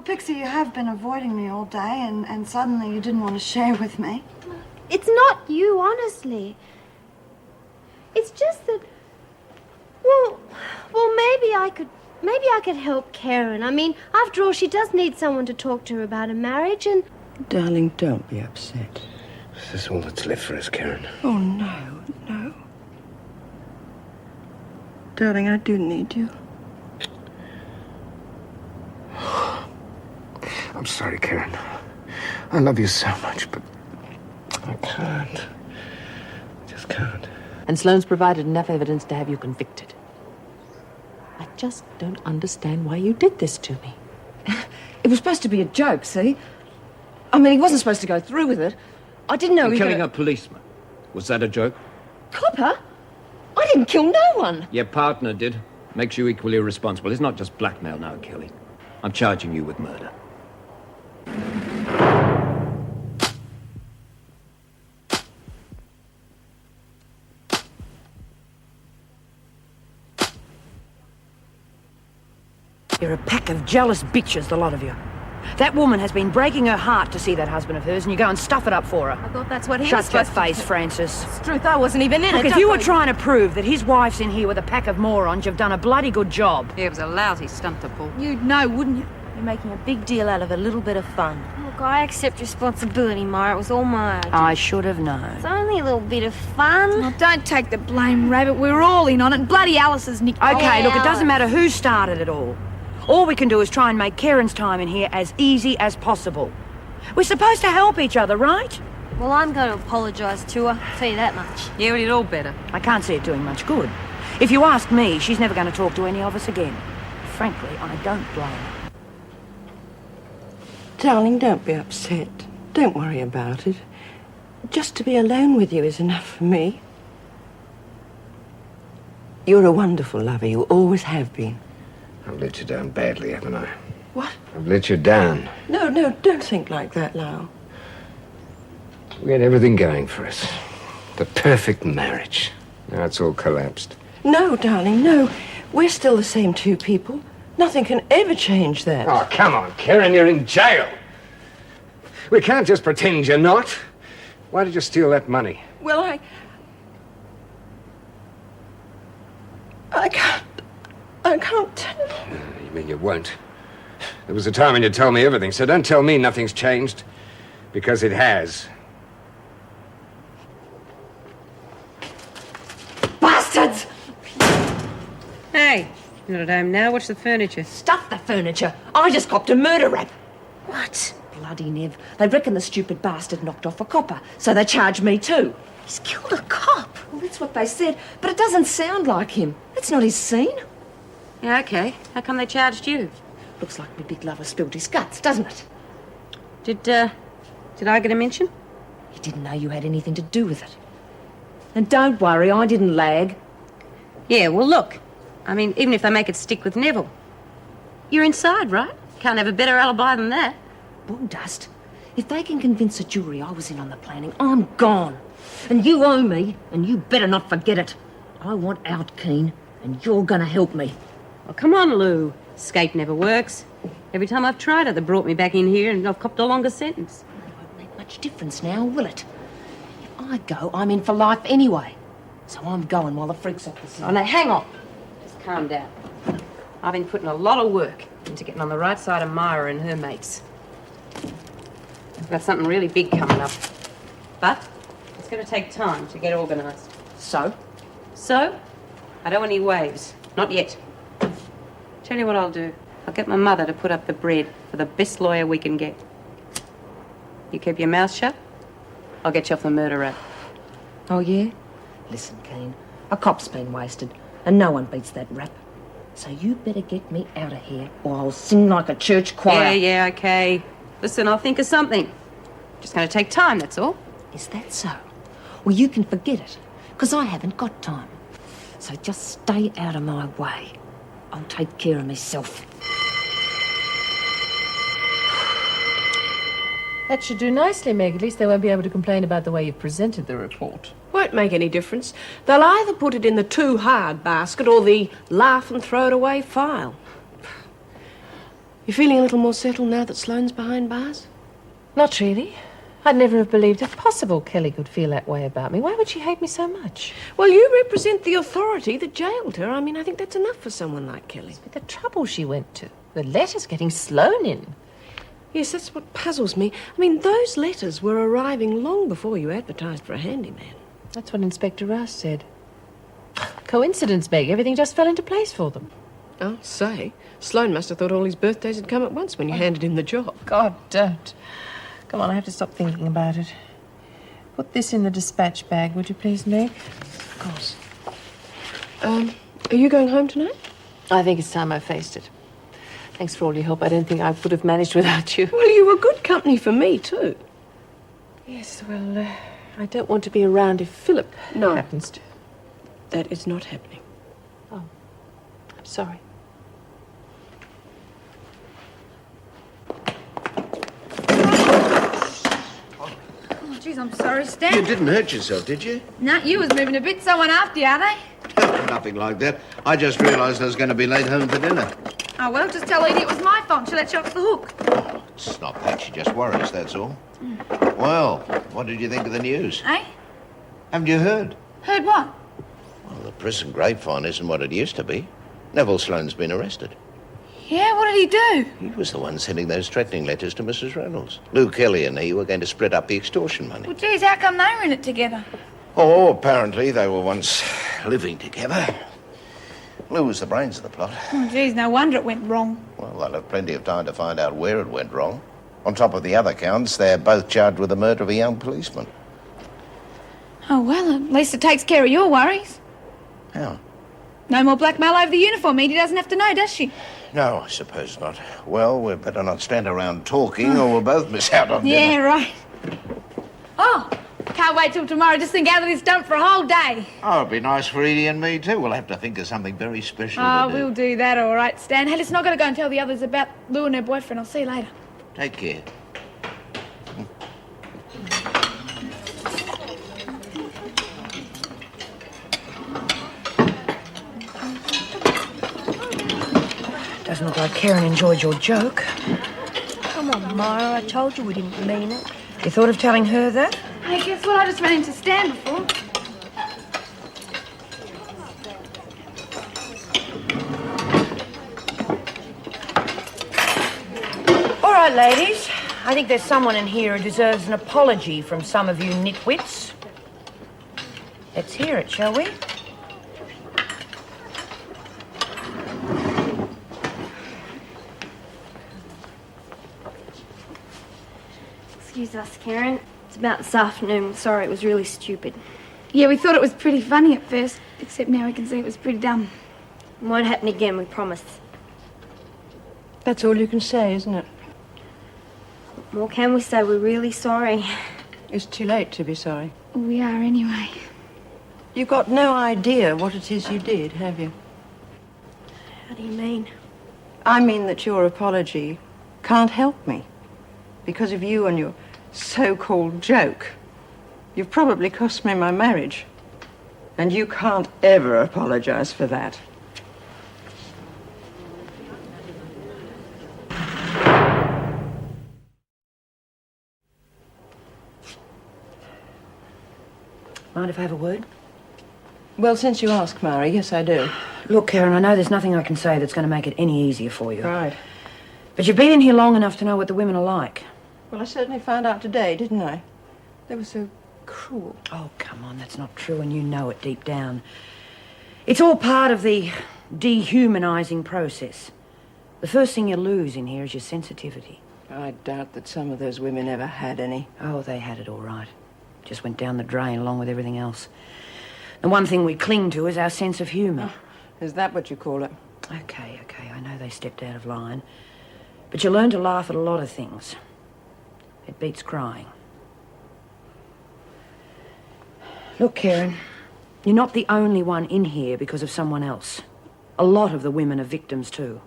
Pixie, you have been avoiding me all day, and suddenly you didn't want to share with me. It's not you, honestly. It's just that... Well, maybe I could help Karen. I mean, after all, she does need someone to talk to her about her marriage, and... Darling, don't be upset. Is this all that's left for us, Karen? Oh, no, no. Darling, I do need you. I'm sorry, Karen. I love you so much, but I can't. I just can't. And Sloane's provided enough evidence to have you convicted. I just don't understand why you did this to me. It was supposed to be a joke, see? I mean, he wasn't supposed to go through with it. I didn't know he was killing a policeman. Was that a joke? Copper? I didn't kill no one. Your partner did. Makes you equally responsible. It's not just blackmail now, Kelly. I'm charging you with murder. You're a pack of jealous bitches, the lot of you. That woman has been breaking her heart to see that husband of hers, and you go and stuff it up for her. I thought that's what he was Shut your supposed face, to do. Francis. It's truth, I wasn't even in it. Look, if you were trying to prove that his wife's in here with a pack of morons, you've done a bloody good job. It was a lousy stunt to pull. You'd know, wouldn't you? You're making a big deal out of a little bit of fun. Look, I accept responsibility, Myra. It was all my idea. I should have known. It's only a little bit of fun. Oh, don't take the blame, Rabbit. We're all in on it. Bloody Alice has nicked... Okay, look, it doesn't matter who started it all. All we can do is try and make Karen's time in here as easy as possible. We're supposed to help each other, right? Well, I'm going to apologise to her. I'll tell you that much. Yeah, we did all better. I can't see it doing much good. If you ask me, she's never going to talk to any of us again. Frankly, I don't blame her. Darling, don't be upset. Don't worry about it. Just to be alone with you is enough for me. You're a wonderful lover. You always have been. I've let you down badly, haven't I? What? I've let you down. No, don't think like that, Lau. We had everything going for us. The perfect marriage. Now it's all collapsed. No, darling, no. We're still the same two people. Nothing can ever change that. Oh, come on, Karen, you're in jail. We can't just pretend you're not. Why did you steal that money? Well, I can't tell. You mean you won't? There was a time when you told me everything, so don't tell me nothing's changed. Because it has. Bastards! Hey, you're not at home now. Watch the furniture. Stuff the furniture. I just copped a murder rap. What? Bloody Nev. They reckon the stupid bastard knocked off a copper, so they charge me too. He's killed a cop. Well, that's what they said, but it doesn't sound like him. That's not his scene. Yeah, okay. How come they charged you? Looks like my big lover spilled his guts, doesn't it? Did I get a mention? He didn't know you had anything to do with it. And don't worry, I didn't lag. Yeah, well, look. I mean, even if they make it stick with Neville, you're inside, right? Can't have a better alibi than that. Bulldust. If they can convince a jury I was in on the planning, I'm gone. And you owe me, and you better not forget it. I want out, Keen, and you're gonna help me. Well, come on, Lou. Escape never works. Every time I've tried it, they brought me back in here and I've copped a longer sentence. It won't make much difference now, will it? If I go, I'm in for life anyway. So I'm going while the freak's off the scene. Oh, now, hang on. Just calm down. I've been putting a lot of work into getting on the right side of Myra and her mates. I've got something really big coming up. But it's going to take time to get organised. So? So, I don't want any waves. Not yet. Tell you what I'll do. I'll get my mother to put up the bread for the best lawyer we can get. You keep your mouth shut, I'll get you off the murder rap. Oh, yeah? Listen, Keen, a cop's been wasted, and no one beats that rap. So you better get me out of here, or I'll sing like a church choir. Yeah, okay. Listen, I'll think of something. Just going to take time, that's all. Is that so? Well, you can forget it, because I haven't got time. So just stay out of my way. I'll take care of myself. That should do nicely, Meg. At least they won't be able to complain about the way you've presented the report. Won't make any difference. They'll either put it in the too hard basket or the laugh and throw it away file. You feeling a little more settled now that Sloane's behind bars? Not really. I'd never have believed it possible Kelly could feel that way about me. Why would she hate me so much? Well, you represent the authority that jailed her. I mean, I think that's enough for someone like Kelly. But the trouble she went to. The letters getting Sloane in. Yes, that's what puzzles me. I mean, those letters were arriving long before you advertised for a handyman. That's what Inspector Rouse said. Coincidence, Meg. Everything just fell into place for them. I'll say. Sloane must have thought all his birthdays had come at once when you handed him the job. God, don't. Come on, I have to stop thinking about it. Put this in the dispatch bag, would you please, Meg? Of course. Are you going home tonight? I think it's time I faced it. Thanks for all your help. I don't think I would have managed without you. Well, you were good company for me, too. Yes, well, I don't want to be around if Philip happens to. That is not happening. Oh, I'm sorry. Jeez, I'm sorry, Stan. You didn't hurt yourself, did you? No, you was moving a bit. Someone after you, are they? Nothing like that. I just realised I was going to be late home for dinner. Oh, well, just tell Edie it was my fault. She let you off the hook. It's not that. She just worries, that's all. Well, what did you think of the news? Eh? Haven't you heard? Heard what? Well, the prison grapevine isn't what it used to be. Neville Sloane's been arrested. Yeah, what did he do? He was the one sending those threatening letters to Mrs. Reynolds. Lou Kelly and he were going to split up the extortion money. Well, geez, how come they were in it together? Oh, apparently they were once living together. Lou was the brains of the plot. Oh, geez, no wonder it went wrong. Well, they'll have plenty of time to find out where it went wrong. On top of the other counts, they're both charged with the murder of a young policeman. Oh, well, at least it takes care of your worries. How? No more blackmail over the uniform. Edie doesn't have to know, does she? No, I suppose not. Well, we'd better not stand around talking or we'll both miss out on dinner. Yeah, right. Oh, can't wait till tomorrow just to gather this dump for a whole day. Oh, it'd be nice for Edie and me, too. We'll have to think of something very special Oh, to do. we'll do that, all right, Stan. Hey, listen, I've got to go and tell the others about Lou and her boyfriend. I'll see you later. Take care. Doesn't look like Karen enjoyed your joke. Come on, Myra. I told you we didn't mean it. You thought of telling her that? Hey, guess what? I just ran into Stan before. All right, ladies. I think there's someone in here who deserves an apology from some of you nitwits. Let's hear it, shall we? Excuse us, Karen. It's about this afternoon. Sorry, it was really stupid. Yeah, we thought it was pretty funny at first, except now we can see it was pretty dumb. It won't happen again, we promise. That's all you can say, isn't it? What more can we say? We're really sorry. It's too late to be sorry. We are anyway. You've got no idea what it is you did, have you? How do you mean? I mean that your apology can't help me. Because of you and your so-called joke. You've probably cost me my marriage. And you can't ever apologize for that. Mind if I have a word? Well, since you ask, Mara, yes, I do. Look, Karen, I know there's nothing I can say that's going to make it any easier for you. Right. But you've been in here long enough to know what the women are like. Well, I certainly found out today, didn't I? They were so cruel. Oh, come on, that's not true, and you know it deep down. It's all part of the dehumanizing process. The first thing you lose in here is your sensitivity. I doubt that some of those women ever had any. Oh, they had it all right. Just went down the drain along with everything else. The one thing we cling to is our sense of humour. Oh, is that what you call it? Okay, I know they stepped out of line. But you learn to laugh at a lot of things. It beats crying. Look, Karen, you're not the only one in here because of someone else. A lot of the women are victims too.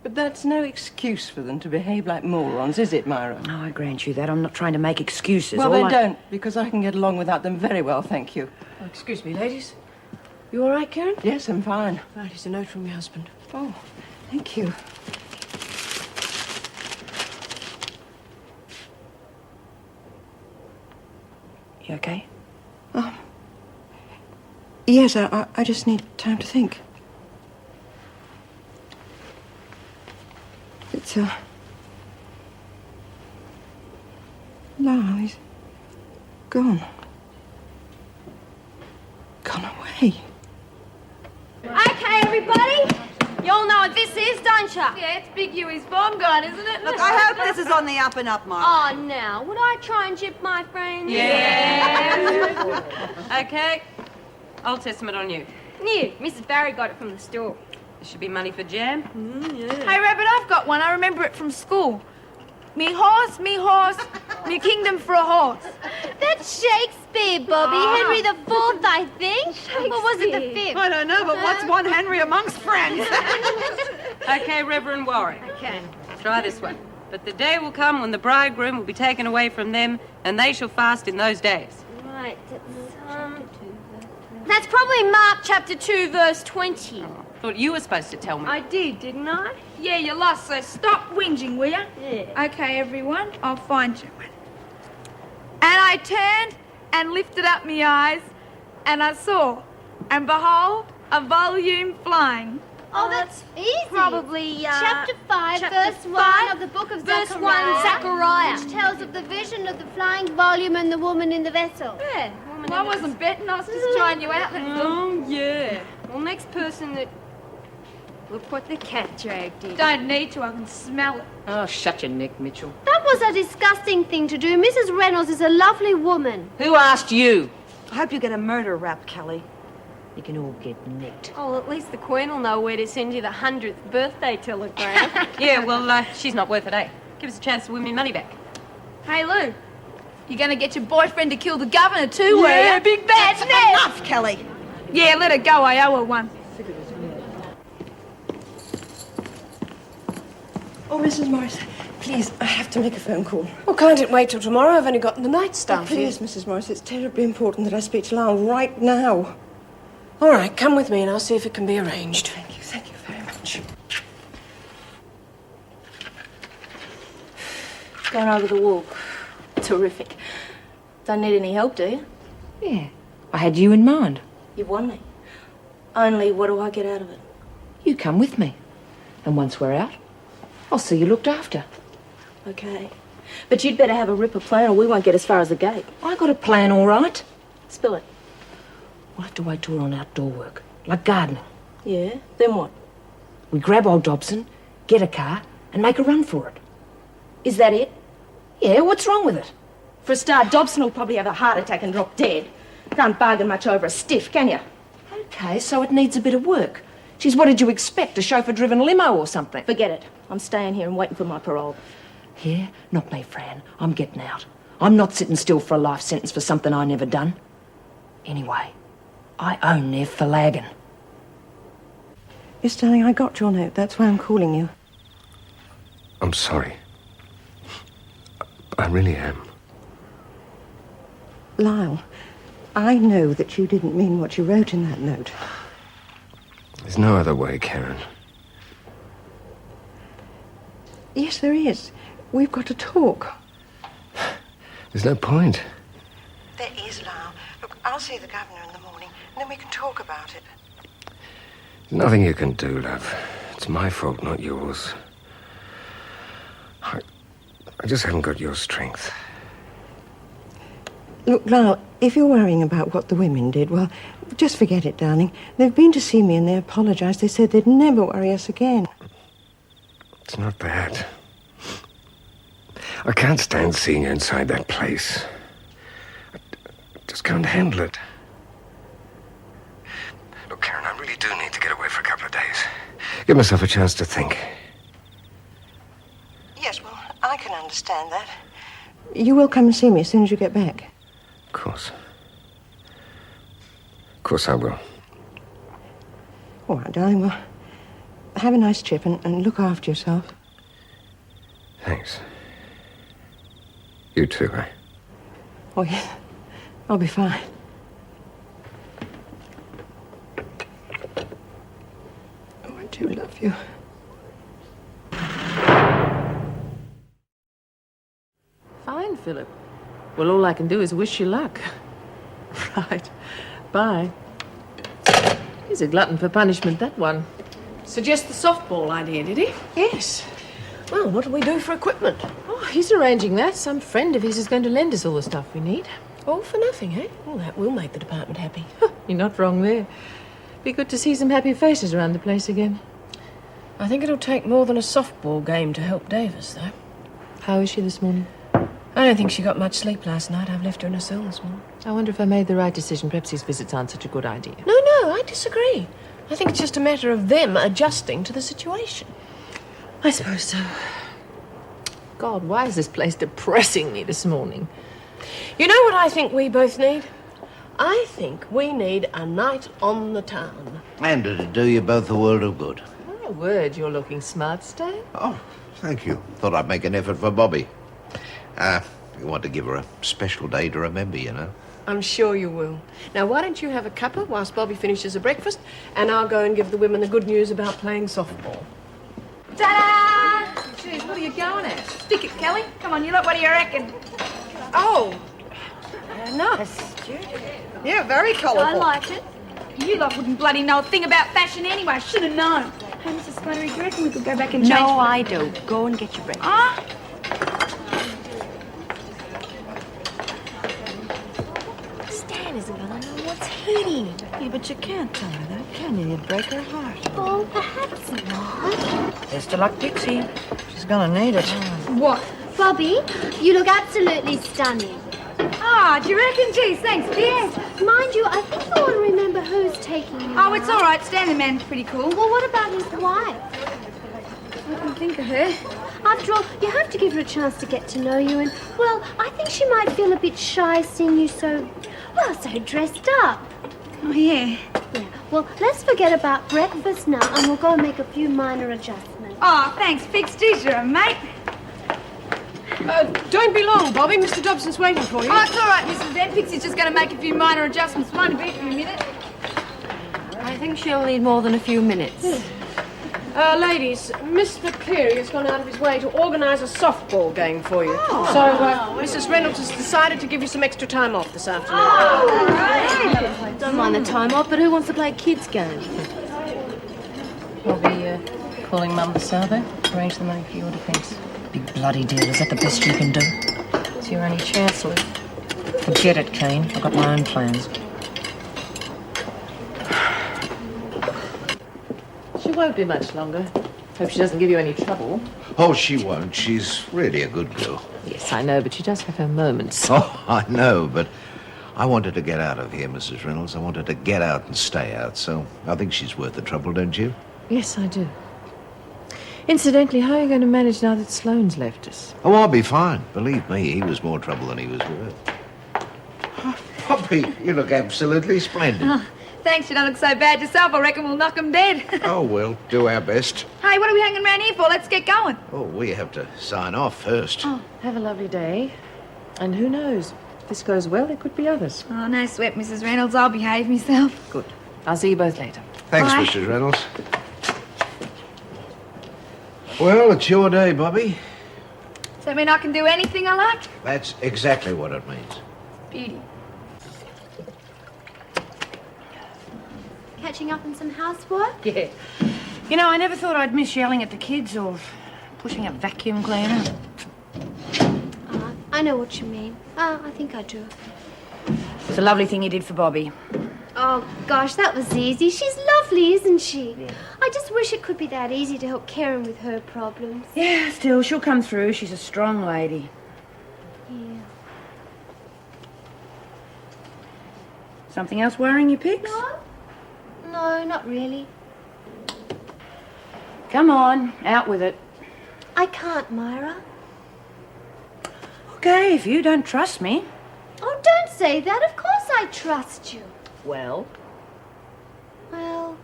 But that's no excuse for them to behave like morons, is it, Myra? Oh, I grant you that. I'm not trying to make excuses. Well, All then don't, because I can get along without them very well, thank you. Oh, excuse me, ladies. You all right, Karen? Yes, I'm fine. Right, here's a note from your husband. Oh, thank you. You okay? Yes, I just need time to think. It's, Lyle, he's gone. Gone away. Okay, everybody. You all know what this is, don't you? Yeah, it's Big Huey's bomb gun, isn't it? Look, I hope this is on the up and up, Mark. Oh, now, would I try and jip my friend? Yeah. Okay. Old Testament on you. New. Mrs. Barry got it from the store. There should be money for jam. Hey, Rabbit, I've got one. I remember it from school. Me horse, me kingdom for a horse. That's Shakespeare, Bobby. Henry IV, I think. Or was it the fifth? I don't know, but what's one Henry amongst friends? Okay, Reverend Warwick. Okay. Try this one. But the day will come when the bridegroom will be taken away from them, and they shall fast in those days. Right. That's probably Mark chapter 2, verse 20. Thought you were supposed to tell me. I did, didn't I? Yeah, you lost, so stop whinging, will ya? Yeah. Okay, everyone, I'll find you one. And I turned and lifted up my eyes, and I saw, and behold, a volume flying. Oh, that's easy. Probably, chapter 5, chapter verse 1 5, of the book of verse Zechariah. 1, Zechariah. Which tells of the vision of the flying volume and the woman in the vessel. Yeah, well, I wasn't betting, I was just trying you out. Oh, yeah. Well, next person that... Look what the cat dragged in. Don't need to, I can smell it. Oh, shut your neck, Mitchell. That was a disgusting thing to do. Mrs. Reynolds is a lovely woman. Who asked you? I hope you get a murder rap, Kelly. You can all get nicked. Oh, at least the Queen will know where to send you the 100th birthday telegram. Yeah, well, she's not worth it, eh? Give us a chance to win me money back. Hey, Lou, you gonna get your boyfriend to kill the governor too, were you? Big bad Ned! Enough, Kelly. Yeah, let her go, I owe her one. Oh, Mrs. Morris, please, I have to make a phone call. Well, can't it wait till tomorrow? I've only got the night staff here. Please, Mrs. Morris, it's terribly important that I speak to Lyle right now. All right, come with me and I'll see if it can be arranged. Thank you very much. Going over the wall. Terrific. Don't need any help, do you? Yeah, I had you in mind. You've won me. Only what do I get out of it? You come with me. And once we're out, I'll see you looked after. Okay. But you'd better have a ripper plan or we won't get as far as the gate. I got a plan, all right. Spill it. We'll have to wait till we're on outdoor work, like gardening. Yeah? Then what? We grab old Dobson, get a car, and make a run for it. Is that it? Yeah, what's wrong with it? For a start, Dobson will probably have a heart attack and drop dead. Can't bargain much over a stiff, can you? Okay, so it needs a bit of work. Geez, what did you expect, a chauffeur-driven limo or something? Forget it. I'm staying here and waiting for my parole. Yeah? Not me, Fran. I'm getting out. I'm not sitting still for a life sentence for something I never done. Anyway, I own Nev for lagging. Yes, darling, I got your note. That's why I'm calling you. I'm sorry. I really am. Lyle, I know that you didn't mean what you wrote in that note. There's no other way, Karen. Yes, there is. We've got to talk. There's no point. There is, Lyle. Look, I'll see the governor in the morning, and then we can talk about it. There's nothing you can do, love. It's my fault, not yours. I just haven't got your strength. Look, Lyle, if you're worrying about what the women did, well, just forget it, darling. They've been to see me and they apologized. They said they'd never worry us again. It's not that. I can't stand seeing you inside that place. I just can't handle it. Look, Karen, I really do need to get away for a couple of days. Give myself a chance to think. Yes, well, I can understand that. You will come and see me as soon as you get back. Of course. Of course I will. All right, darling, well, have a nice trip and look after yourself. Thanks. You too, eh? Oh, yes. I'll be fine. Oh, I do love you. Fine, Philip. Well, all I can do is wish you luck. Right. Bye. He's a glutton for punishment, that one. Suggest the softball idea, did he? Yes. Well, what do we do for equipment? Oh, he's arranging that. Some friend of his is going to lend us all the stuff we need. All for nothing, eh? Well, that will make the department happy. You're not wrong there. Be good to see some happy faces around the place again. I think it'll take more than a softball game to help Davis, though. How is she this morning? I don't think she got much sleep last night. I've left her in a cell this morning. I wonder if I made the right decision. Perhaps his visits aren't such a good idea. No, I disagree. I think it's just a matter of them adjusting to the situation. I suppose so. God, why is this place depressing me this morning? You know what I think we both need? I think we need a night on the town. And it'd do you both a world of good. My word, you're looking smart, Stan. Oh, thank you. Thought I'd make an effort for Bobby. We want to give her a special day to remember, you know. I'm sure you will. Now, why don't you have a cuppa whilst Bobby finishes her breakfast, and I'll go and give the women the good news about playing softball. Ta-da! Geez, what are you going at? Stick it, Kelly. Come on, you lot, what do you reckon? Oh, nice. Yeah, very colourful. I like it. You lot wouldn't bloody know a thing about fashion anyway. Should have known. Hey, Mrs. Sputtery, do you reckon we could go back and change? No, I don't. Go and get your breakfast. Ah? Stan isn't gonna know what's hitting. Yeah, but you can't tell her that, can you? You'd break her heart. Oh, perhaps not. Best of luck, Pixie. She's gonna need it. What? Bobby, you look absolutely stunning. Ah, do you reckon? Geez, thanks, Pix. Yes, mind you, I think I want to remember who's taking you. Oh, it's all right. Stanley Man's pretty cool. Well, what about his wife? I can think of her. After all, you have to give her a chance to get to know you, and, well, I think she might feel a bit shy seeing you so dressed up. Oh, yeah. Yeah, well, let's forget about breakfast now, and we'll go and make a few minor adjustments. Oh, thanks, Pix. Geez, you're a mate. Don't be long, Bobby. Mr. Dobson's waiting for you. Oh, it's all right, Mrs. Dent. Pixie's just going to make a few minor adjustments. Won't be in a minute. I think she'll need more than a few minutes. Ladies, Mr. Cleary has gone out of his way to organise a softball game for you. Oh. So, Mrs. Reynolds has decided to give you some extra time off this afternoon. I don't mind the time off, but who wants to play kids' games? We'll be calling Mum this Saturday. Arrange the money for your defence. Big bloody deal. Is that the best you can do? It's your only chance, Lou. Forget it, Kane. I've got my own plans. She won't be much longer. Hope she doesn't give you any trouble. Oh, she won't. She's really a good girl. Yes, I know, but she does have her moments. Oh, I know, but I wanted to get out of here, Mrs. Reynolds. I wanted to get out and stay out, so I think she's worth the trouble, don't you? Yes, I do. Incidentally, how are you going to manage now that Sloane's left us? Oh, I'll be fine. Believe me, he was more trouble than he was worth. Oh, Poppy, you look absolutely splendid. Oh, thanks, you don't look so bad yourself. I reckon we'll knock 'em dead. Oh, we'll do our best. Hey, what are we hanging around here for? Let's get going. Oh, we have to sign off first. Oh, have a lovely day. And who knows? If this goes well, there could be others. Oh, no sweat, Mrs. Reynolds. I'll behave myself. Good. I'll see you both later. Thanks, Bye. Mrs. Reynolds. Well, it's your day, Bobby. Does that mean I can do anything I like? That's exactly what it means. Beauty. Catching up on some housework? Yeah. You know, I never thought I'd miss yelling at the kids or pushing a vacuum cleaner. I know what you mean. I think I do. It's a lovely thing you did for Bobby. Oh, gosh, that was easy. She's lovely, isn't she? Yeah. I just wish it could be that easy to help Karen with her problems. Yeah, still, she'll come through. She's a strong lady. Yeah. Something else worrying you, Pix? No, not really. Come on, out with it. I can't, Myra. Okay, if you don't trust me. Oh, don't say that. Of course I trust you. Well? Well,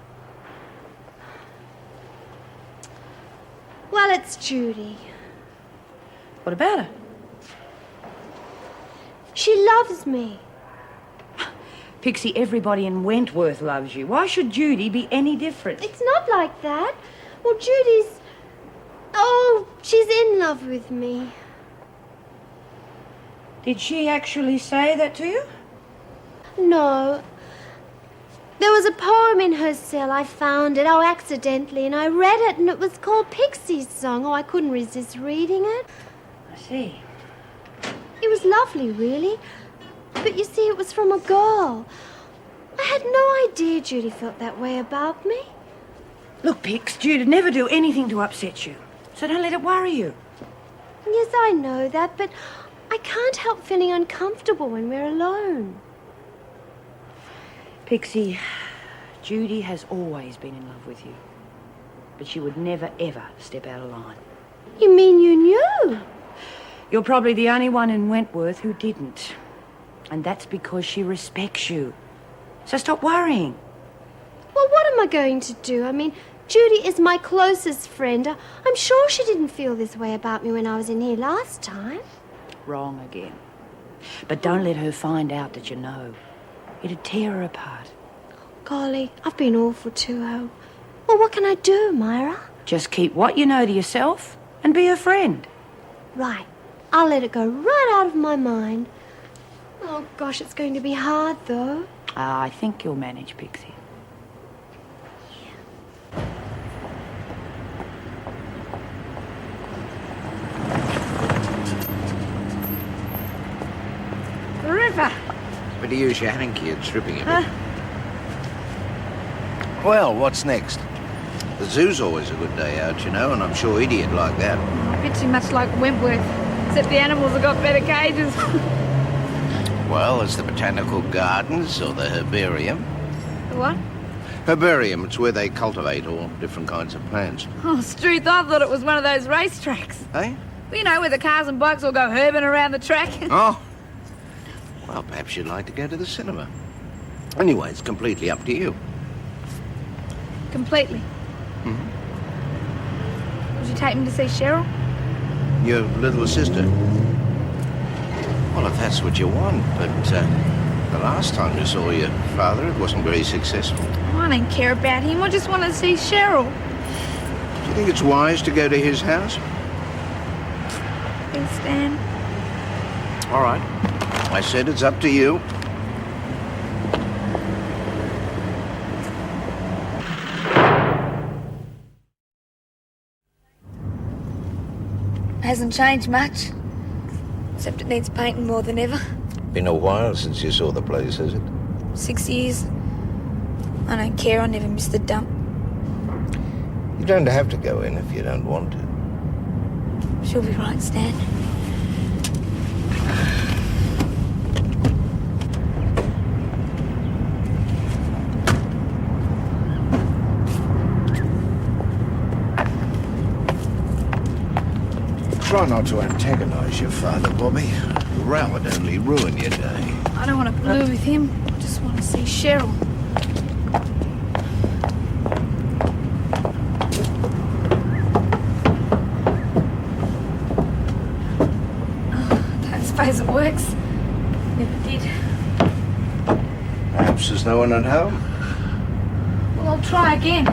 it's Judy. What about her? She loves me. Pixie, everybody in Wentworth loves you. Why should Judy be any different? It's not like that. Well, Judy's... Oh, she's in love with me. Did she actually say that to you? No. There was a poem in her cell. I found it, accidentally, and I read it, and it was called Pixie's Song. I couldn't resist reading it. I see. It was lovely, really. But you see, it was from a girl. I had no idea Judy felt that way about me. Look, Pix, Jude'd never do anything to upset you, so don't let it worry you. Yes, I know that, but I can't help feeling uncomfortable when we're alone. Pixie, Judy has always been in love with you, but she would never, ever step out of line. You mean you knew? You're probably the only one in Wentworth who didn't. And that's because she respects you. So stop worrying. Well, what am I going to do? I mean, Judy is my closest friend. I'm sure she didn't feel this way about me when I was in here last time. Wrong again. But don't let her find out that you know. It'd tear her apart. Golly, I've been awful to her. Well, what can I do, Myra? Just keep what you know to yourself and be her friend. Right. I'll let it go right out of my mind. Oh, gosh, it's going to be hard, though. I think you'll manage, Pixie. The river. Better use your hanky and stripping a bit. Well, what's next? The zoo's always a good day out, you know, and I'm sure Idiot like that. A bit too much like Wentworth, except the animals have got better cages. Well, there's the botanical gardens or the herbarium. The what? Herbarium, it's where they cultivate all different kinds of plants. Oh, Struth, I thought it was one of those racetracks. Eh? You know, where the cars and bikes all go herbing around the track. Oh. Well, perhaps you'd like to go to the cinema. Anyway, it's completely up to you. Completely. Mm-hmm. Would you take me to see Cheryl? Your little sister? Well, if that's what you want, but the last time you saw your father, it wasn't very successful. Oh, I don't care about him. I just want to see Cheryl. Do you think it's wise to go to his house? Please, Stan. All right. I said it's up to you. Hasn't changed much. Except it needs painting more than ever. Been a while since you saw the place, has it? 6 years. I don't care. I never miss the dump. You don't have to go in if you don't want to. She'll be right, Stan. Try not to antagonize your father, Bobby. A row would only ruin your day. I don't want to blue with him. I just want to see Cheryl. Don't suppose it works. Never did. Perhaps there's no one at home. Well, I'll try again.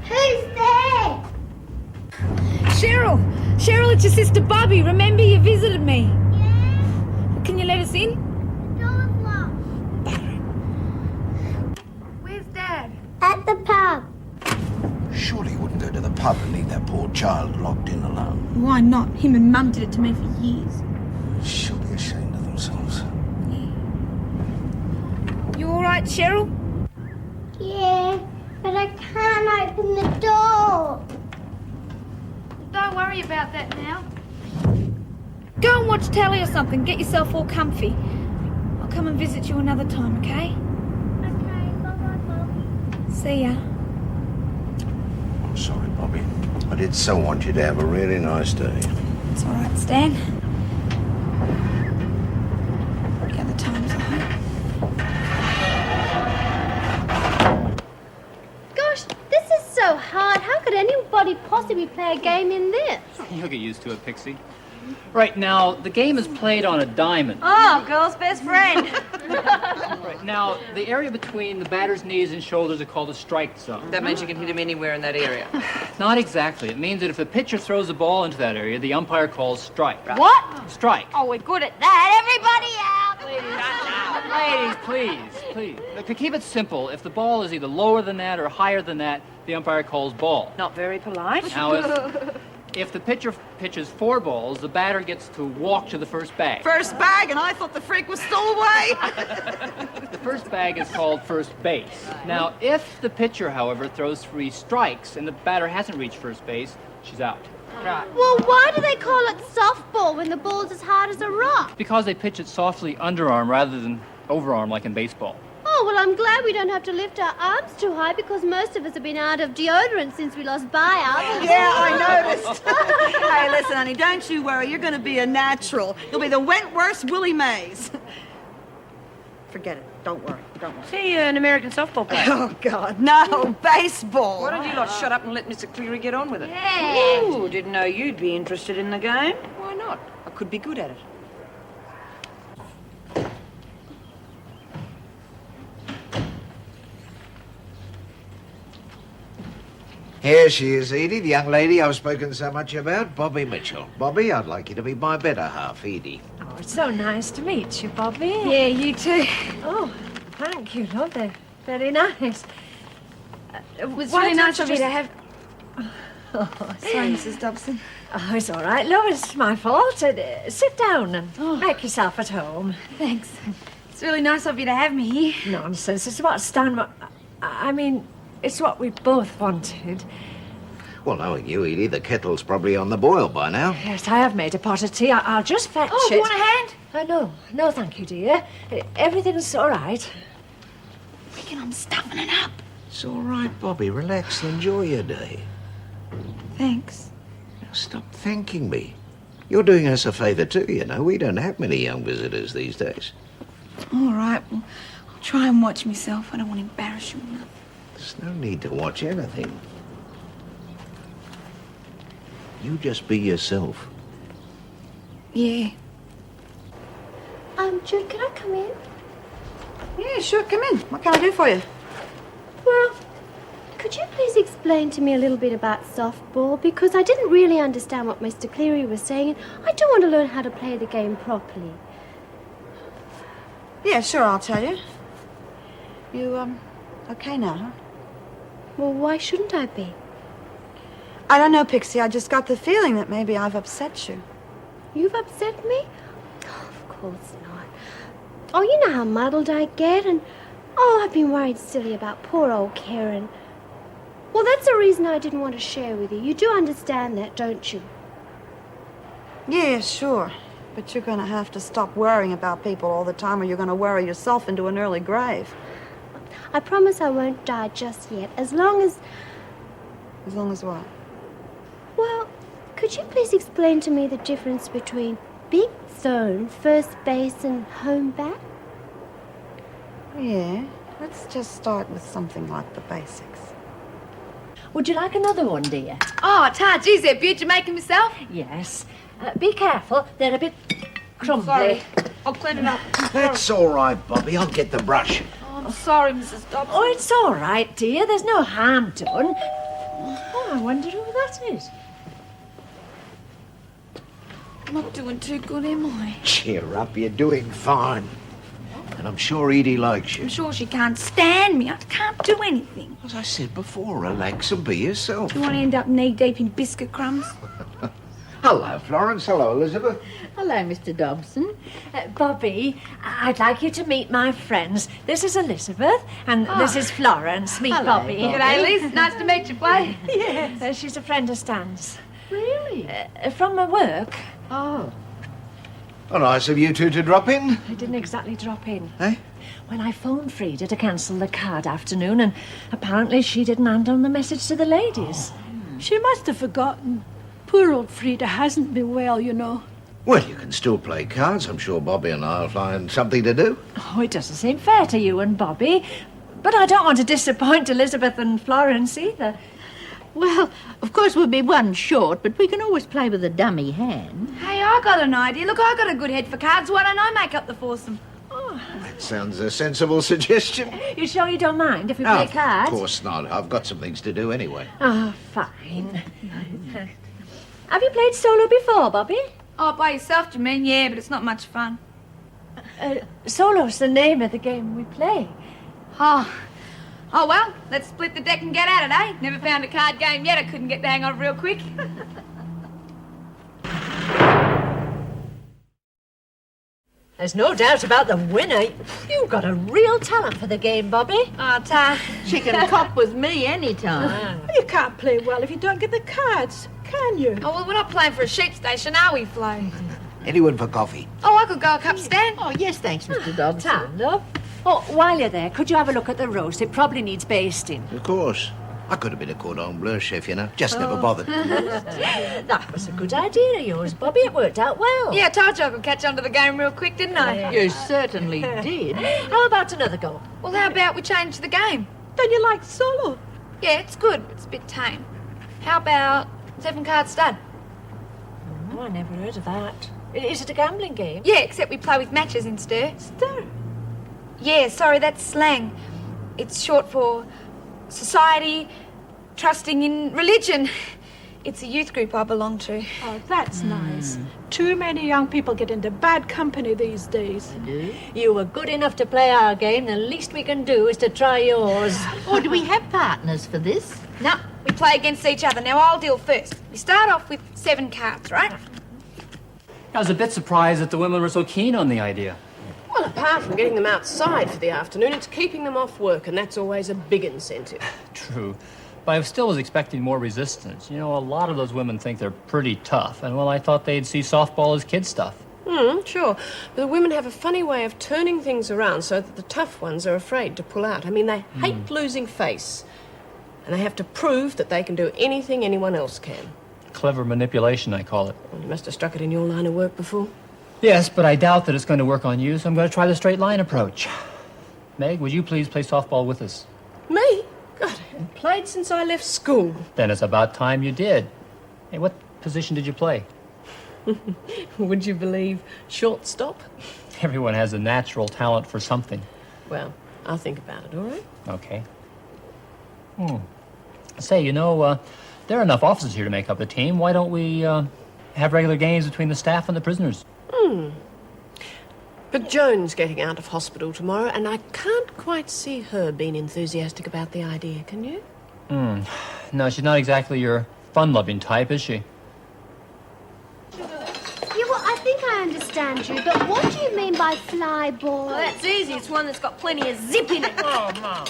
Who's there? Cheryl! Cheryl, it's your sister Bobby. Remember you visited me? Yeah? Can you let us in? The door's locked. Where's Dad? At the pub. Surely you wouldn't go to the pub and leave that poor child locked in alone. Why not? Him and Mum did it to me for years. She'll be ashamed of themselves. You all right, Cheryl? Yeah, but I can't open the door. Don't worry about that now. Go and watch telly or something. Get yourself all comfy. I'll come and visit you another time, okay? Okay, bye-bye, Bobby. See ya. I'm sorry, Bobby. I did so want you to have a really nice day. It's all right, Stan. The other times, I hope. Gosh, this is so hard. How could anybody possibly play a game in this? You'll get used to it, Pixie. Right, now, the game is played on a diamond. Oh, girl's best friend. Right, now, the area between the batter's knees and shoulders are called a strike zone. That means you can hit him anywhere in that area. Not exactly. It means that if the pitcher throws the ball into that area, the umpire calls strike. What? Strike. Oh, we're good at that. Ladies, please. Look, to keep it simple, if the ball is either lower than that or higher than that, the umpire calls ball. Not very polite. Now, if the pitcher pitches 4 balls, the batter gets to walk to the first bag. First bag, and I thought the freak was still away. The first bag is called first base. Now, if the pitcher, however, throws 3 strikes and the batter hasn't reached first base, she's out. Right. Well, why do they call it softball when the ball's as hard as a rock? Because they pitch it softly underarm rather than overarm like in baseball. Oh, well, I'm glad we don't have to lift our arms too high because most of us have been out of deodorant since we lost buyout. Yeah, I noticed. Hey, listen, honey, don't you worry. You're going to be a natural. You'll be the Wentworth's Willie Mays. Forget it. Don't worry. See you an American softball player. Oh, God, no. Baseball. Why don't you lot shut up and let Mr. Cleary get on with it? Yeah. Ooh, didn't know you'd be interested in the game. Why not? I could be good at it. Here she is, Edie, the young lady I've spoken so much about, Bobby Mitchell. Bobby, I'd like you to be my better half, Edie. Oh, it's so nice to meet you, Bobby. Yeah, you too. Oh, thank you, love. They're very nice. It was Why really don't nice you of you to just- have... Sorry, Mrs. Dobson. Oh, it's all right, love. It's my fault. Sit down and make yourself at home. Thanks. It's really nice of you to have me here. Nonsense. It's what Stan... I mean, it's what we both wanted. Well, knowing you, Edie, the kettle's probably on the boil by now. Yes, I have made a pot of tea. I'll just fetch Oh, it. do you want a hand? No. No, thank you, dear. Everything's all right. Reckon I'm stuffing it up. It's all right, Bobby. Relax and enjoy your day. Thanks. Now, stop thanking me. You're doing us a favour too, you know. We don't have many young visitors these days. All right, well, I'll try and watch myself. I don't want to embarrass you enough. There's no need to watch anything. You just be yourself. Yeah. Jude, can I come in? Yeah, sure, come in. What can I do for you? Well, could you please explain to me a little bit about softball? Because I didn't really understand what Mr. Cleary was saying, and I do want to learn how to play the game properly. Yeah, sure, I'll tell you. You, okay now, huh? Well, why shouldn't I be? I don't know, Pixie. I just got the feeling that maybe I've upset you. You've upset me? Oh, of course not. Oh, you know how muddled I get, and... Oh, I've been worried silly about poor old Karen. Well, that's the reason I didn't want to share with you. You do understand that, don't you? Yeah, sure. But you're going to have to stop worrying about people all the time or you're going to worry yourself into an early grave. I promise I won't die just yet, as long as... As long as what? Well, could you please explain to me the difference between big zone, first base, and home bat? Yeah, let's just start with something like the basics. Would you like another one, dear? Oh, Tar, geez, they're beautiful. Making myself? Yes. Be careful. They're a bit crumbly. Sorry. I'll clean it up. That's all right, Bobby. I'll get the brush. Oh, I'm sorry, Mrs. Dobson. Oh, it's all right, dear. There's no harm done. Oh, I wonder who that is. I'm not doing too good, am I? Cheer up. You're doing fine. And I'm sure Edie likes you. I'm sure she can't stand me. I can't do anything. As I said before, relax and be yourself. You want to end up knee-deep in biscuit crumbs? Hello, Florence. Hello, Elizabeth. Hello, Mr. Dobson. Bobby, I'd like you to meet my friends. This is Elizabeth, and this is Florence. Meet Hello, Bobby. G'day, Liz. Nice to meet you, Blake. Yes. She's a friend of Stan's. Really? From my work. Oh. Oh, nice of you two to drop in. I didn't exactly drop in. Eh? Well, I phoned Frida to cancel the card afternoon, and apparently she didn't hand on the message to the ladies. She must have forgotten. Poor old Frida hasn't been well, you know. Well, you can still play cards. I'm sure Bobby and I'll find something to do. Oh, it doesn't seem fair to you and Bobby. But I don't want to disappoint Elizabeth and Florence either. Well, of course we'll be one short, but we can always play with a dummy hand. Hey, I got an idea. Look, I got a good head for cards. Why don't I make up the foursome? Oh, That sounds a sensible suggestion. You sure you don't mind if we play cards? Of course not. I've got some things to do anyway. Oh, fine. Have you played solo before, Bobby? Oh, by yourself, you mean? Yeah, but it's not much fun. Solo's the name of the game we play. Oh, well, let's split the deck and get at it, eh? Never found a card game yet I couldn't get the hang of real quick. There's no doubt about the winner. You've got a real talent for the game, Bobby. Oh, Ta. She can cop with me anytime. You can't play well if you don't get the cards, can you? Oh, well, we're not playing for a sheep station, are we, Flo? Anyone for coffee? Oh, I could go a cup stand. Oh, yes, thanks, Mr. Dobson. Tando. Oh, while you're there, could you have a look at the roast? It probably needs basting. Of course. I could have been a cordon bleu chef, you know. Just never bothered. That was a good idea of yours, Bobby. It worked out well. Yeah, I told you I could catch on to the game real quick, didn't I? You certainly did. How about another go? Well, how about we change the game? Don't you like solo? Yeah, it's good, but it's a bit tame. How about 7-card stud? Oh, I never heard of that. Is it a gambling game? Yeah, except we play with matches instead. Stir. Yeah, sorry, that's slang. It's short for society trusting in religion. It's a youth group I belong to. Oh, that's nice. Too many young people get into bad company these days. You were good enough to play our game. The least we can do is to try yours. Or do we have partners for this? No, we play against each other. Now, I'll deal first. We start off with 7 cards, right? I was a bit surprised that the women were so keen on the idea. Well, apart from getting them outside for the afternoon, it's keeping them off work, and that's always a big incentive. True. But I still was expecting more resistance. You know, a lot of those women think they're pretty tough, and well, I thought they'd see softball as kid stuff. Sure. But the women have a funny way of turning things around so that the tough ones are afraid to pull out. I mean, they hate losing face, and they have to prove that they can do anything anyone else can. Clever manipulation, I call it. Well, you must have struck it in your line of work before. Yes, but I doubt that it's going to work on you, so I'm going to try the straight line approach. Meg, would you please play softball with us? Me? God, I haven't played since I left school. Then it's about time you did. Hey, what position did you play? Would you believe shortstop? Everyone has a natural talent for something. Well, I'll think about it, all right? Okay. Say, you know, there are enough officers here to make up a team. Why don't we have regular games between the staff and the prisoners? But Joan's getting out of hospital tomorrow, and I can't quite see her being enthusiastic about the idea, can you? No, she's not exactly your fun-loving type, is she? Yeah, well, I think I understand you, but what do you mean by fly ball? Well, that's easy. It's one that's got plenty of zip in it. Oh, Mom.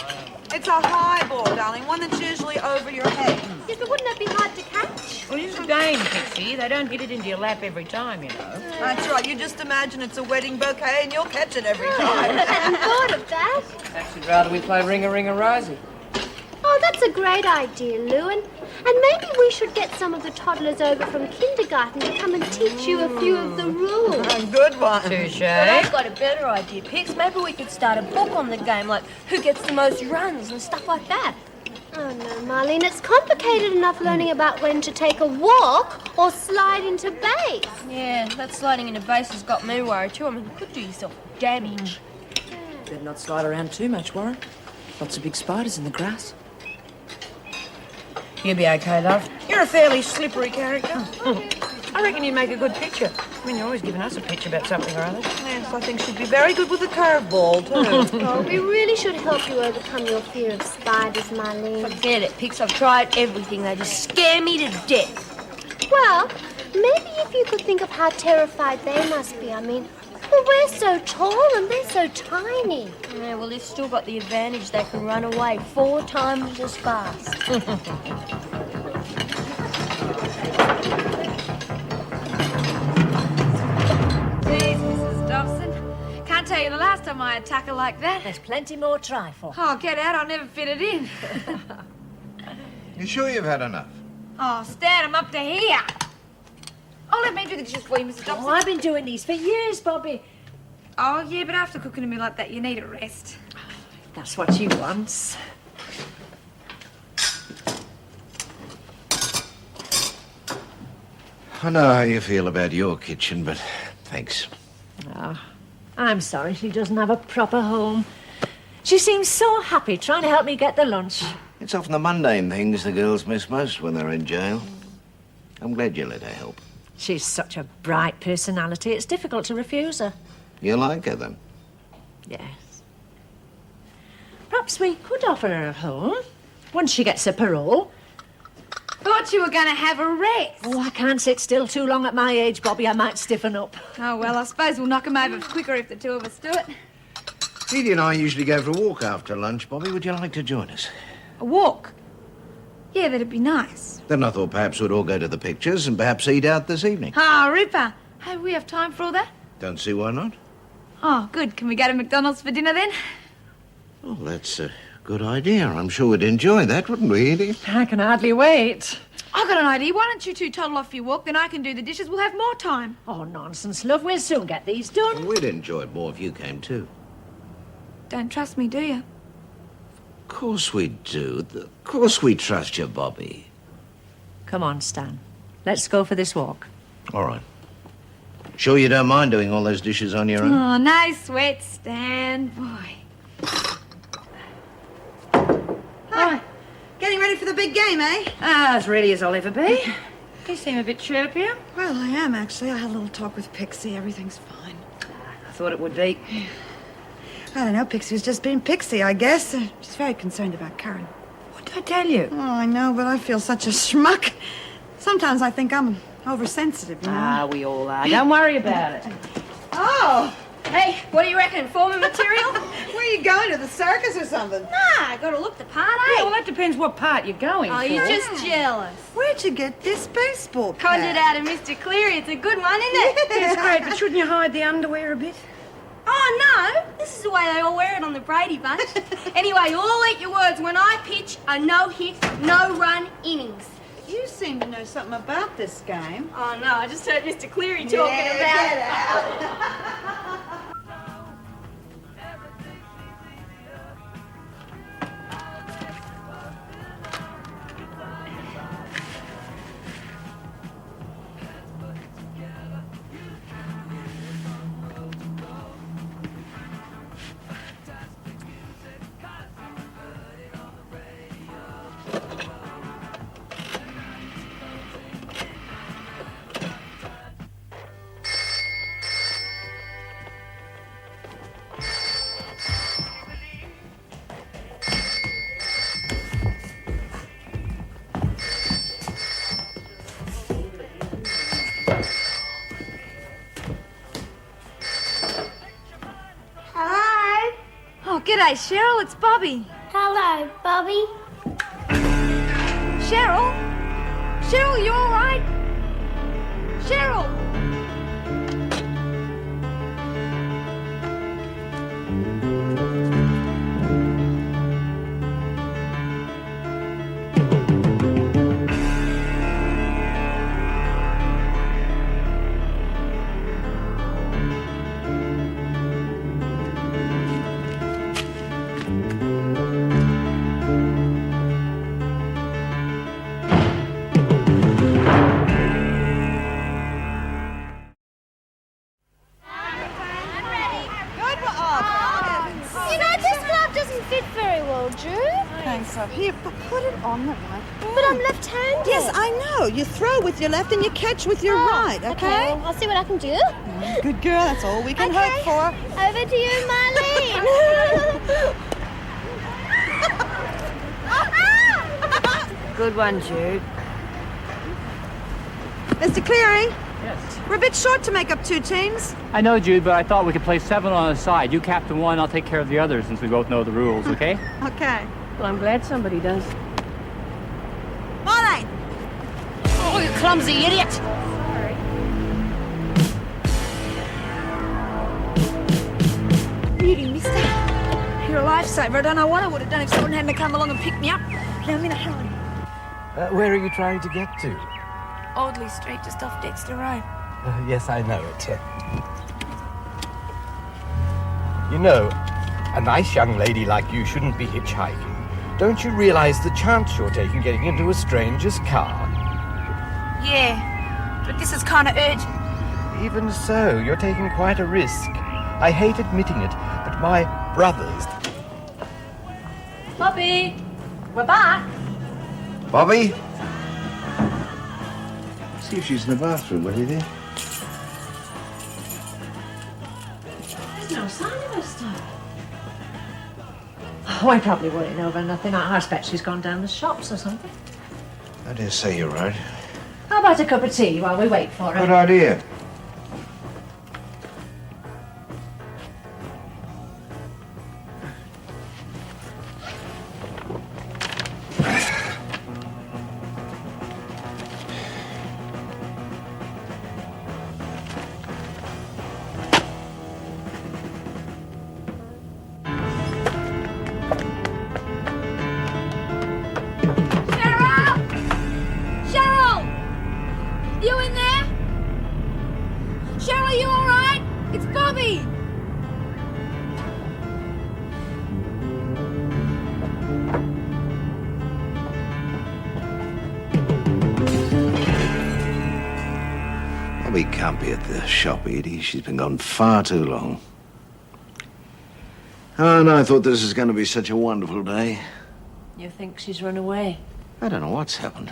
It's a high ball, darling, one that's usually over your head. Yes, but wouldn't that be hard to catch? Well, it's a game, Pixie. They don't hit it into your lap every time, you know. That's right. You just imagine it's a wedding bouquet and you'll catch it every time. I hadn't thought of that. Actually, rather we play Ring-a-Ring-a-Rosie. Oh, that's a great idea, Lou. And maybe we should get some of the toddlers over from kindergarten to come and teach you a few of the rules. Good one. Touche. Well, I've got a better idea, Pix. Maybe we could start a book on the game, like who gets the most runs and stuff like that. Oh, no, Marlene, it's complicated enough learning about when to take a walk or slide into base. Yeah, that sliding into base has got me worried too. I mean, you could do yourself damage. Better not slide around too much, Warren. Lots of big spiders in the grass. You'll be okay, love. You're a fairly slippery character. I reckon you'd make a good pitcher. I mean, you're always giving us a pitch about something or other. Yes, I think she'd be very good with a curveball, too. Oh, we really should help you overcome your fear of spiders, Marlene. Forget it, Pix. I've tried everything. They just scare me to death. Well, maybe if you could think of how terrified they must be. I mean, well, we're so tall and they're so tiny. Yeah, well, they've still got the advantage. They can run away 4 times as fast. Jeez, Mrs. Dobson. Can't tell you the last time I had tackle like that. There's plenty more trifle. Oh, get out. I'll never fit it in. You sure you've had enough? Oh, Stan, I'm up to here. Oh, let me do the dishes for you, Mrs. Dobson. Oh, I've been doing these for years, Bobby. Oh, yeah, but after cooking to me like that, you need a rest. That's what she wants. I know how you feel about your kitchen, but thanks. I'm sorry she doesn't have a proper home. She seems so happy trying to help me get the lunch. It's often the mundane things the girls miss most when they're in jail. I'm glad you let her help. She's such a bright personality, it's difficult to refuse her. You like her, then? Yes. Perhaps we could offer her a home once she gets her parole. Thought you were going to have a rest. Oh, I can't sit still too long at my age, Bobby. I might stiffen up. Oh, well, I suppose we'll knock 'em over quicker if the two of us do it. Edie and I usually go for a walk after lunch. Bobby, would you like to join us? A walk? Yeah, that'd be nice. Then I thought perhaps we'd all go to the pictures and perhaps eat out this evening. Ah, Ripper. Hey, we have time for all that? Don't see why not. Oh, good. Can we go to McDonald's for dinner then? Well, that's a good idea. I'm sure we'd enjoy that, wouldn't we, Edie? I can hardly wait. I got an idea. Why don't you two toddle off your walk, then I can do the dishes. We'll have more time. Oh, nonsense, love. We'll soon get these done. We'd enjoy it more if you came too. Don't trust me, do you? Of course we do. Of course we trust you, Bobby. Come on, Stan. Let's go for this walk. All right. Sure you don't mind doing all those dishes on your own? Oh, no sweat, Stan. Boy. Hi. Getting ready for the big game, eh? As ready as I'll ever be. You seem a bit chirpier. Well, I am, actually. I had a little talk with Pixie. Everything's fine. I thought it would be. I don't know. Pixie was just being Pixie, I guess. She's very concerned about Karen. What did I tell you? Oh, I know, but I feel such a schmuck. Sometimes I think I'm oversensitive, you know? Ah, we all are. Don't worry about it. Oh! Hey, what do you reckon? Informing material? Where are you going, to the circus or something? Nah, gotta look the part, eh? Yeah, well, that depends what part you're going Oh, for. you're just jealous. Where'd you get this baseball cap? Conjured out of Mr. Cleary. It's a good one, isn't it? It's great, but shouldn't you hide the underwear a bit? Oh, no. This is the way they all wear it on the Brady Bunch. Anyway, you all eat your words. When I pitch a no-hit, no-run innings. You seem to know something about this game. Oh, no, I just heard Mr. Cleary talking about it. Hello? Oh, g'day, Cheryl. It's Bobby. Hello, Bobby. Cheryl? Cheryl, you all right? Cheryl! Here, put it on the right. But I'm left-handed. Yes, I know. You throw with your left and you catch with your right, okay? well, I'll see what I can do. Good girl, that's all we can hope for. Over to you, Marlene. Good one, Jude. Mr. Cleary? Yes. We're a bit short to make up two teams. I know, Jude, but I thought we could play 7 on a side. You captain one, I'll take care of the others since we both know the rules, okay? Okay. Well, I'm glad somebody does. Marlene! Oh, you clumsy idiot! Beauty, mister. You're a lifesaver. I don't know what I would have done if someone hadn't come along and picked me up. Now I'm in a hurry. Where are you trying to get to? Audley Street, just off Dexter Road. Yes, I know it. You know, a nice young lady like you shouldn't be hitchhiking. Don't you realize the chance you're taking getting into a stranger's car? Yeah, but this is kind of urgent. Even so, you're taking quite a risk. I hate admitting it, but my brothers... Bobby, we're back. Bobby? See if she's in the bathroom, will you, dear? There's no sign of her still. Oh, I probably worrying over nothing. I expect she's gone down the shops or something. I dare say you're right. How about a cup of tea while we wait for her? Good idea. Cheryl! You in there? Cheryl, you all right? It's Bobby! Bobby can't be at the shop, Edie. She's been gone far too long. Oh, and I thought this was going to be such a wonderful day. You think she's run away? I don't know what's happened.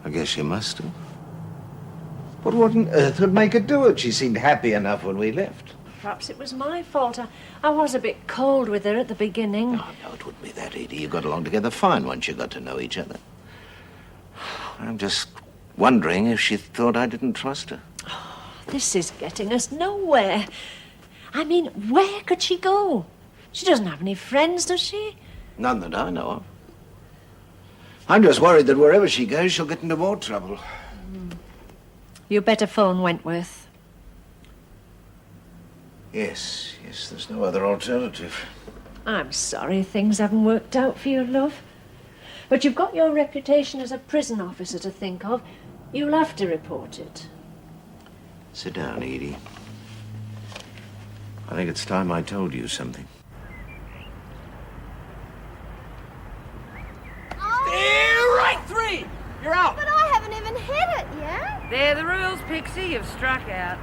I guess she must have. But what on earth would make her do it? She seemed happy enough when we left. Perhaps it was my fault. I was a bit cold with her at the beginning. Oh, no, it wouldn't be that, Edie. You got along together fine once you got to know each other. I'm just wondering if she thought I didn't trust her. This is getting us nowhere. I mean, where could she go? She doesn't have any friends, does she? None that I know of. I'm just worried that wherever she goes, she'll get into more trouble. You better phone Wentworth. Yes, there's no other alternative. I'm sorry things haven't worked out for you, love. But you've got your reputation as a prison officer to think of. You'll have to report it. Sit down, Edie. I think it's time I told you something. Right, 3! You're out! But I haven't even hit it yet. They're the rules, Pixie. You've struck out.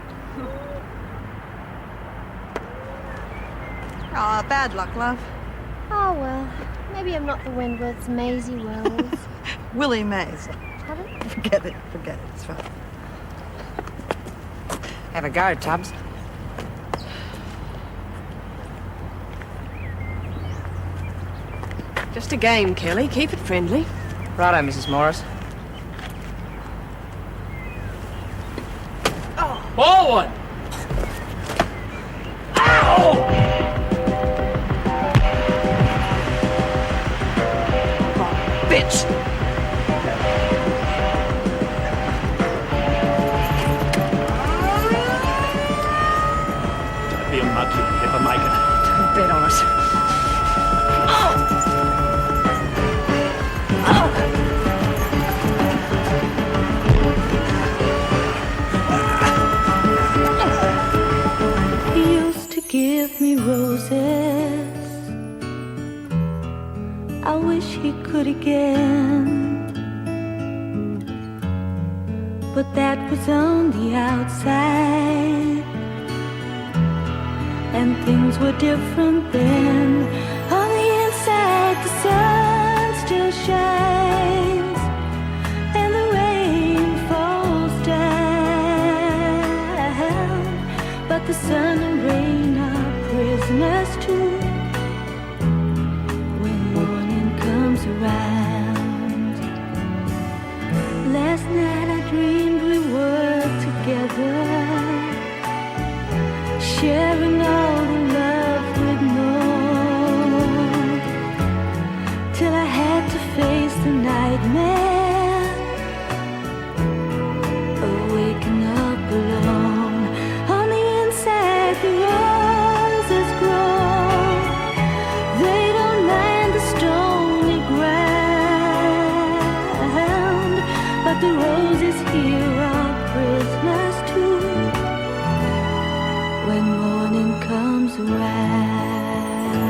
Ah, bad luck, love. Oh, well. Maybe I'm not the Wentworth's Maisie Wells. Willie Mays. Pardon? Forget it. It's fine. Have a go, Tubbs. Just a game, Kelly. Keep it friendly. Righto, Mrs. Morris. Ball one! Bitch! Don't be a mug, you'll never make it. Don't bet on it. He used to give me roses. I wish he could again. But that was on the outside, and things were different then. On the inside, the sun still shines, and the rain falls down. But the sun and rain are prisoners too when morning comes around. Last night I dreamed we were together, sharing all the love we'd known, till I had to face the nightmare of waking up alone. On the inside, the roses grow. They don't mind the stony ground, but the roses here are prisoners too when morning comes around.